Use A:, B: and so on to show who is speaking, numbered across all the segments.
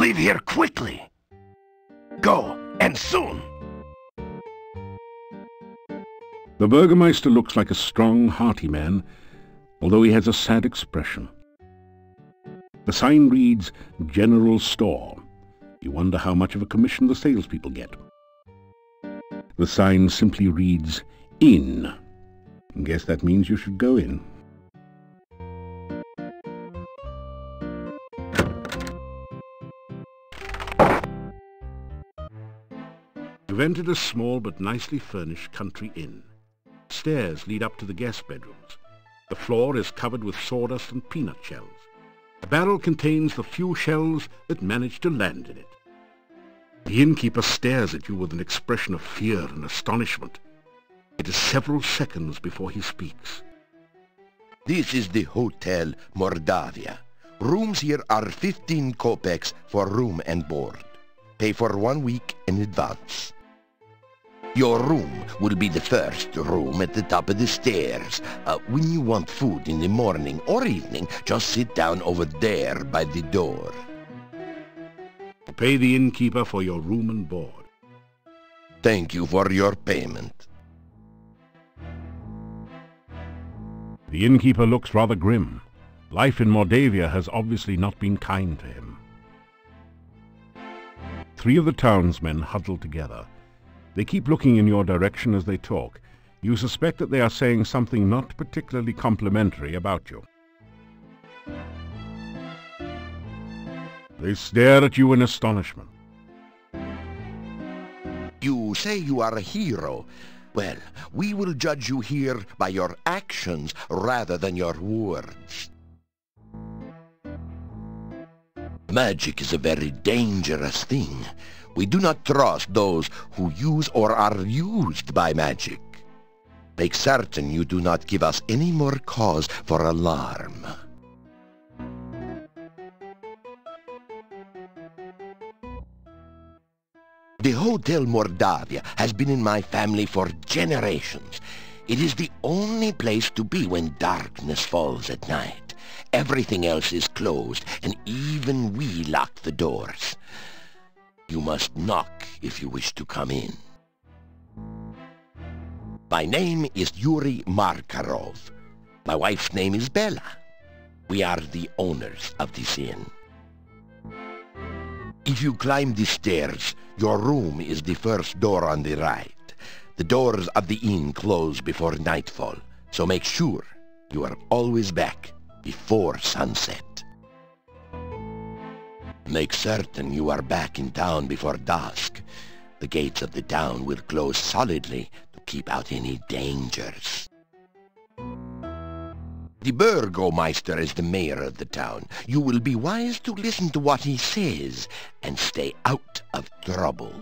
A: Leave here quickly. Go, and soon.
B: The Burgermeister looks like a strong, hearty man, although he has a sad expression. The sign reads, General Store. You wonder how much of a commission the salespeople get. The sign simply reads, Inn. Guess that means you should go in. You've entered a small but nicely furnished country inn. Stairs lead up to the guest bedrooms. The floor is covered with sawdust and peanut shells. A barrel contains the few shells that manage to land in it. The innkeeper stares at you with an expression of fear and astonishment. It is several seconds before he speaks.
A: This is the Hotel Mordavia. Rooms here are 15 kopecks for room and board. Pay for 1 week in advance. Your room will be the first room at the top of the stairs. When you want food in the morning or evening, just sit down over there by the door.
B: Pay the innkeeper for your room and board.
A: Thank you for your payment.
B: The innkeeper looks rather grim. Life in Mordavia has obviously not been kind to him. 3 of the townsmen huddle together. They keep looking in your direction as they talk. You suspect that they are saying something not particularly complimentary about you. They stare at you in astonishment.
A: You say you are a hero. Well, we will judge you here by your actions rather than your words. Magic is a very dangerous thing. We do not trust those who use or are used by magic. Make certain you do not give us any more cause for alarm. The Hotel Mordavia has been in my family for generations. It is the only place to be when darkness falls at night. Everything else is closed, and even we lock the doors. You must knock if you wish to come in. My name is Yuri Markarov. My wife's name is Bella. We are the owners of this inn. If you climb the stairs, your room is the first door on the right. The doors of the inn close before nightfall, so make sure you are always back before sunset. Make certain you are back in town before dusk. The gates of the town will close solidly to keep out any dangers. The Burgomeister is the mayor of the town. You will be wise to listen to what he says and stay out of trouble.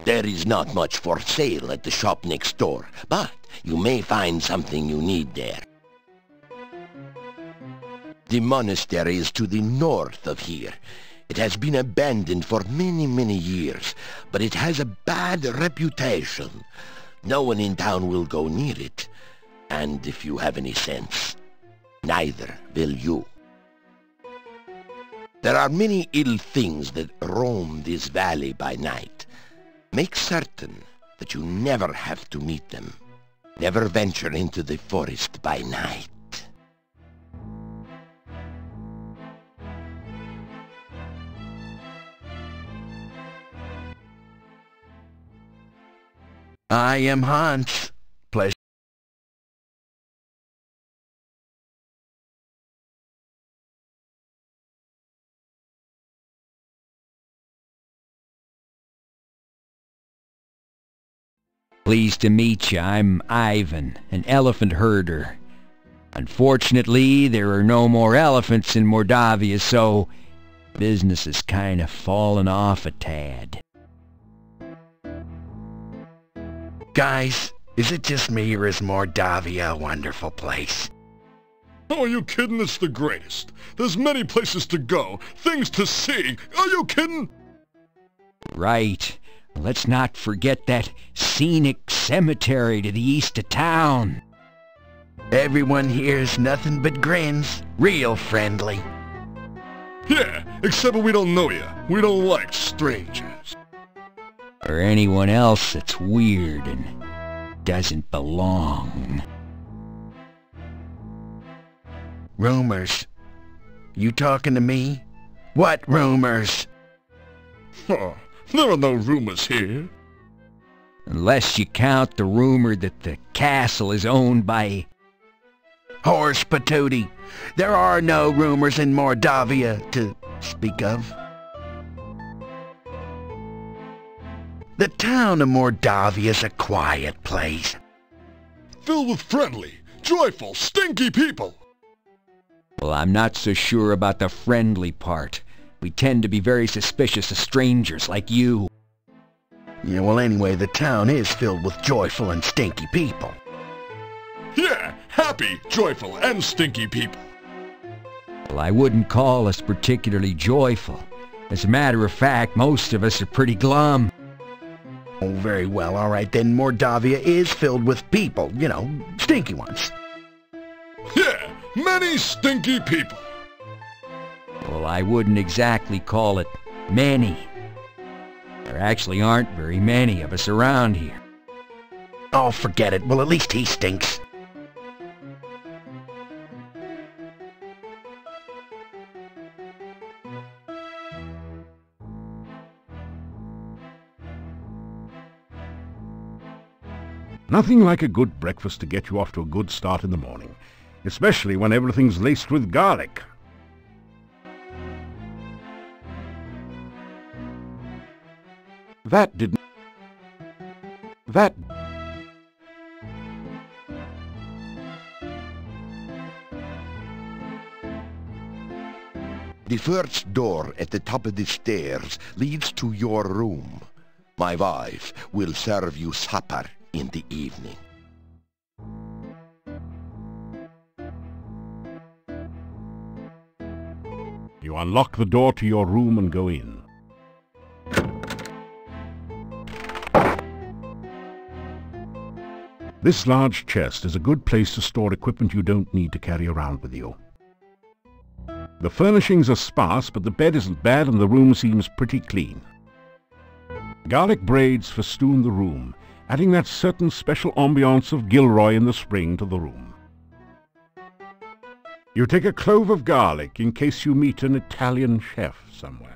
A: There is not much for sale at the shop next door, but you may find something you need there. The monastery is to the north of here. It has been abandoned for many, many years, but it has a bad reputation. No one in town will go near it, and if you have any sense, neither will you. There are many ill things that roam this valley by night. Make certain that you never have to meet them. Never venture into the forest by night. I am Hans. Pleasure.
C: Pleased to meet you. I'm Ivan, an elephant herder. Unfortunately, there are no more elephants in Mordavia, so business has kind of fallen off a tad.
A: Guys, is it just me or is Mordavia a wonderful place?
D: Oh, are you kidding? It's the greatest. There's many places to go, things to see. Are you kidding?
C: Right. Let's not forget that scenic cemetery to the east of town.
A: Everyone here's nothing but grins. Real friendly.
D: Yeah, except we don't know you. We don't like strangers.
C: Or anyone else that's weird and doesn't belong.
A: Rumors. You talking to me? What rumors?
D: Huh, there are no rumors here.
C: Unless you count the rumor that the castle is owned by...
A: Horse patootie. There are no rumors in Mordavia to speak of. The town of Mordavia's a quiet place.
D: Filled with friendly, joyful, stinky people.
C: Well, I'm not so sure about the friendly part. We tend to be very suspicious of strangers like you.
A: Yeah, well anyway, the town is filled with joyful and stinky people.
D: Yeah, happy, joyful, and stinky people.
C: Well, I wouldn't call us particularly joyful. As a matter of fact, most of us are pretty glum.
A: Oh, very well, all right then. Mordavia is filled with people, you know, stinky ones.
D: Yeah, many stinky people.
C: Well, I wouldn't exactly call it many. There actually aren't very many of us around here.
A: Oh, forget it. Well, at least he stinks.
B: Nothing like a good breakfast to get you off to a good start in the morning, especially when everything's laced with garlic. That...
A: The first door at the top of the stairs leads to your room. My wife will serve you supper in the evening.
B: You unlock the door to your room and go in. This large chest is a good place to store equipment you don't need to carry around with you. The furnishings are sparse, but the bed isn't bad and the room seems pretty clean. Garlic braids festoon the room, adding that certain special ambiance of Gilroy in the spring to the room. You take a clove of garlic in case you meet an Italian chef somewhere.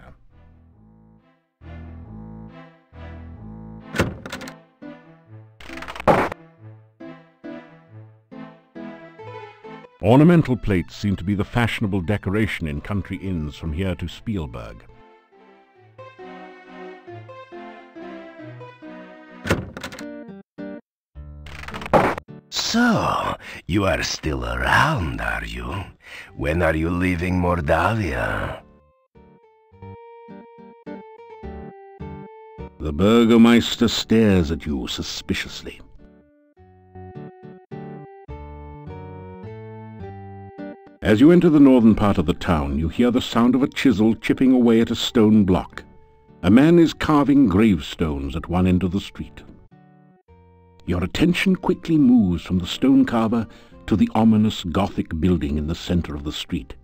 B: Ornamental plates seem to be the fashionable decoration in country inns from here to Spielberg.
A: So, you are still around, are you? When are you leaving Mordavia?
B: The Burgomaster stares at you suspiciously. As you enter the northern part of the town, you hear the sound of a chisel chipping away at a stone block. A man is carving gravestones at one end of the street. Your attention quickly moves from the stone carver to the ominous Gothic building in the center of the street.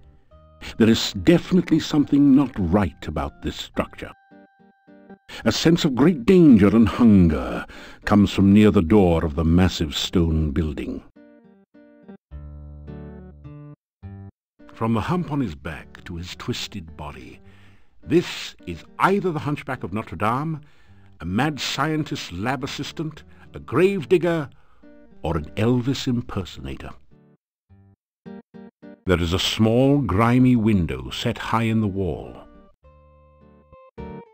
B: There is definitely something not right about this structure. A sense of great danger and hunger comes from near the door of the massive stone building. From the hump on his back to his twisted body, this is either the Hunchback of Notre Dame, a mad scientist lab assistant, a gravedigger, or an Elvis impersonator. There is a small, grimy window set high in the wall.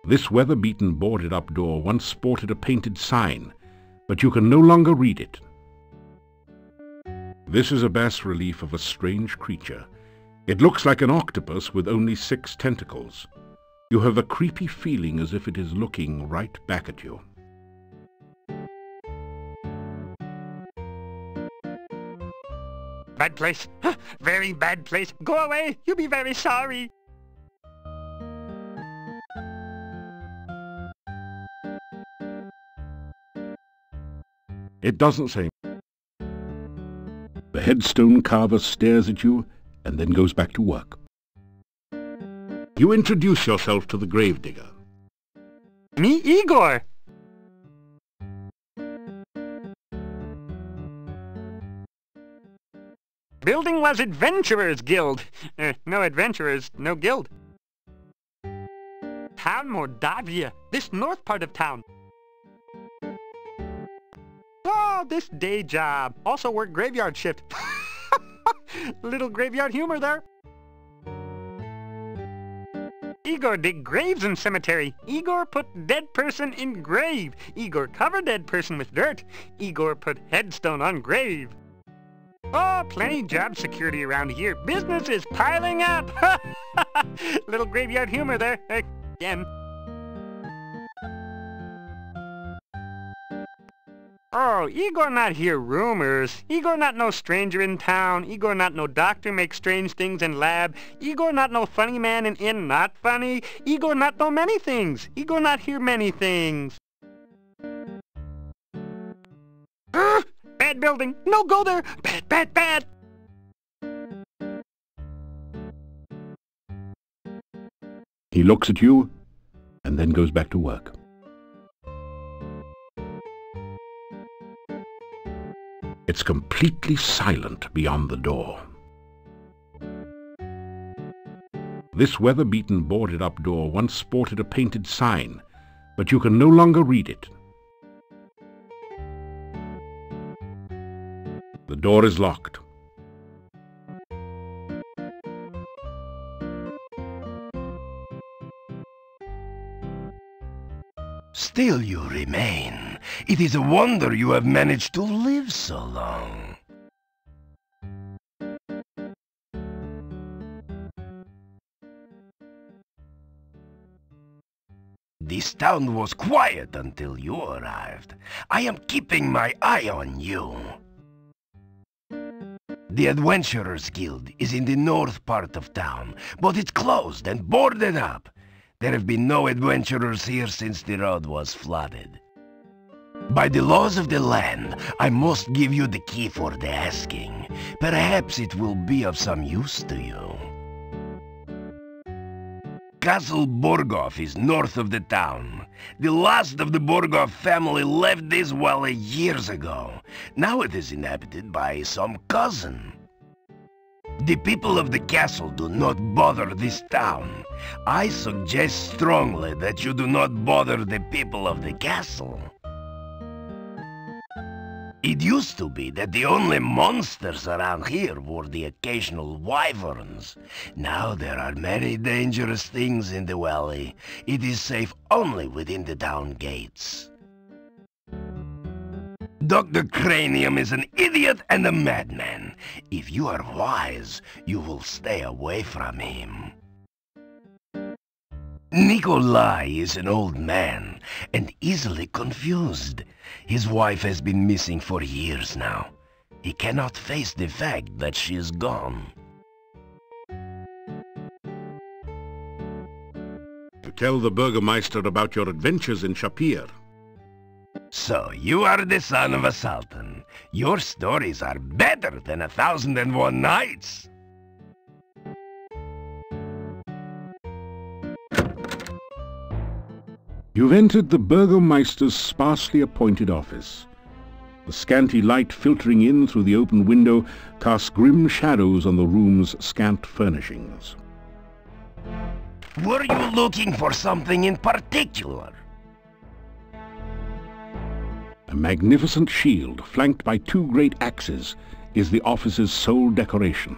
B: This weather-beaten, boarded-up door once sported a painted sign, but you can no longer read it. This is a bas-relief of a strange creature. It looks like an octopus with only 6 tentacles. You have a creepy feeling as if it is looking right back at you.
E: Bad place. Very bad place. Go away. You'll be very sorry.
B: It doesn't say. The headstone carver stares at you and then goes back to work. You introduce yourself to the gravedigger.
E: Me, Igor. Building was Adventurers Guild. No adventurers, no guild. Town Mordavia, this north part of town. Oh, this day job. Also work graveyard shift. Little graveyard humor there. Igor dig graves in cemetery. Igor put dead person in grave. Igor cover dead person with dirt. Igor put headstone on grave. Oh, plenty job security around here. Business is piling up. Little graveyard humor there. Again. Oh, Igor not hear rumors. Igor not no stranger in town. Igor not no doctor make strange things in lab. Igor not no funny man in inn not funny. Igor not know many things. Igor not hear many things. Bad building. No go there. Bad, bad, bad.
B: He looks at you and then goes back to work. It's completely silent beyond the door. This weather-beaten boarded-up door once sported a painted sign, but you can no longer read it. The door is locked.
A: Still you remain. It is a wonder you have managed to live so long. This town was quiet until you arrived. I am keeping my eye on you. The Adventurers Guild is in the north part of town, but it's closed and boarded up. There have been no adventurers here since the road was flooded. By the laws of the land, I must give you the key for the asking. Perhaps it will be of some use to you. Castle Borgov is north of the town. The last of the Borgov family left this valley years ago. Now it is inhabited by some cousin. The people of the castle do not bother this town. I suggest strongly that you do not bother the people of the castle. It used to be that the only monsters around here were the occasional wyverns. Now there are many dangerous things in the valley. It is safe only within the town gates. Dr. Cranium is an idiot and a madman. If you are wise, you will stay away from him. Nikolai is an old man and easily confused. His wife has been missing for years now. He cannot face the fact that she is gone.
B: You tell the Burgermeister about your adventures in Shapir.
A: So, you are the son of a sultan. Your stories are better than 1001 Nights.
B: You've entered the Burgermeister's sparsely appointed office. The scanty light filtering in through the open window casts grim shadows on the room's scant furnishings.
A: Were you looking for something in particular?
B: A magnificent shield, flanked by two great axes, is the office's sole decoration.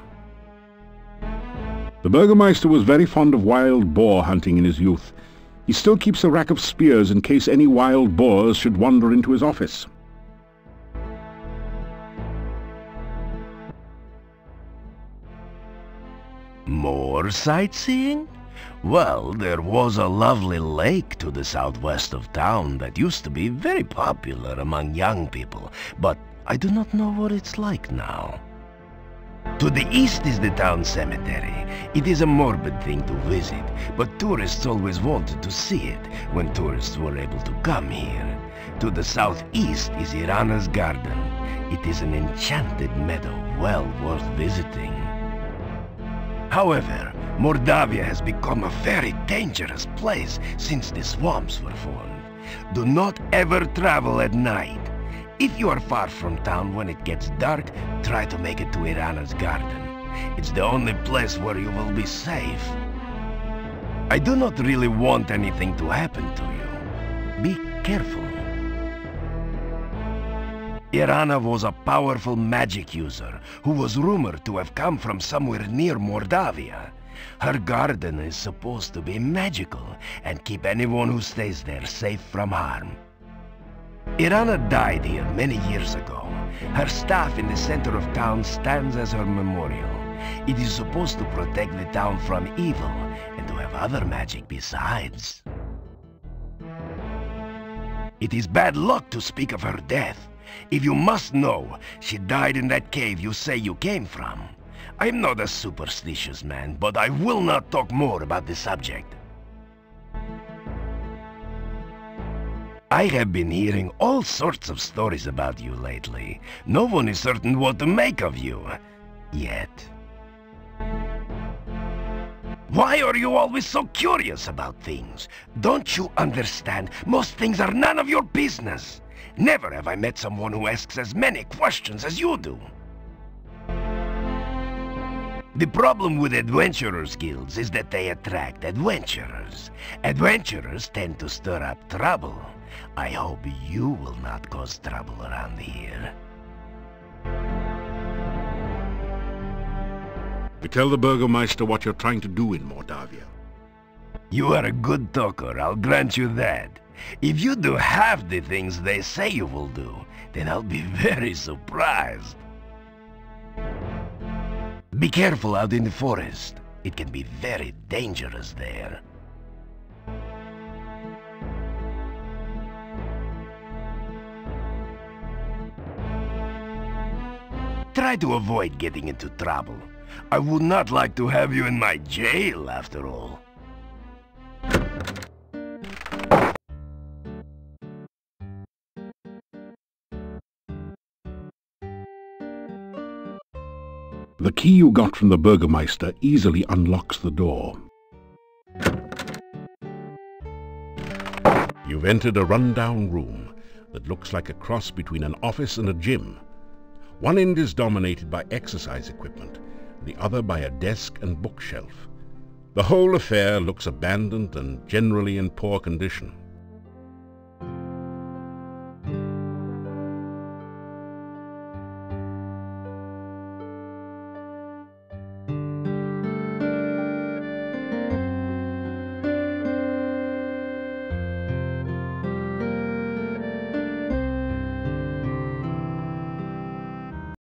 B: The Burgermeister was very fond of wild boar hunting in his youth. He still keeps a rack of spears in case any wild boars should wander into his office.
A: More sightseeing? Well, there was a lovely lake to the southwest of town that used to be very popular among young people, but I do not know what it's like now. To the east is the town cemetery. It is a morbid thing to visit, but tourists always wanted to see it when tourists were able to come here. To the southeast is Irana's garden. It is an enchanted meadow well worth visiting. However, Mordavia has become a very dangerous place since the swamps were formed. Do not ever travel at night. If you are far from town when it gets dark, try to make it to Irana's garden. It's the only place where you will be safe. I do not really want anything to happen to you. Be careful. Irana was a powerful magic user who was rumored to have come from somewhere near Mordavia. Her garden is supposed to be magical and keep anyone who stays there safe from harm. Irana died here many years ago. Her staff in the center of town stands as her memorial. It is supposed to protect the town from evil and to have other magic besides. It is bad luck to speak of her death. If you must know, she died in that cave you say you came from. I am not a superstitious man, but I will not talk more about the subject. I have been hearing all sorts of stories about you lately. No one is certain what to make of you. Yet. Why are you always so curious about things? Don't you understand? Most things are none of your business. Never have I met someone who asks as many questions as you do. The problem with adventurers' guilds is that they attract adventurers. Adventurers tend to stir up trouble. I hope you will not cause trouble around here.
B: We tell the Burgermeister what you're trying to do in Mordavia.
A: You are a good talker, I'll grant you that. If you do half the things they say you will do, then I'll be very surprised. Be careful out in the forest. It can be very dangerous there. Try to avoid getting into trouble. I would not like to have you in my jail, after all.
B: The key you got from the Burgermeister easily unlocks the door. You've entered a run-down room that looks like a cross between an office and a gym. One end is dominated by exercise equipment, the other by a desk and bookshelf. The whole affair looks abandoned and generally in poor condition.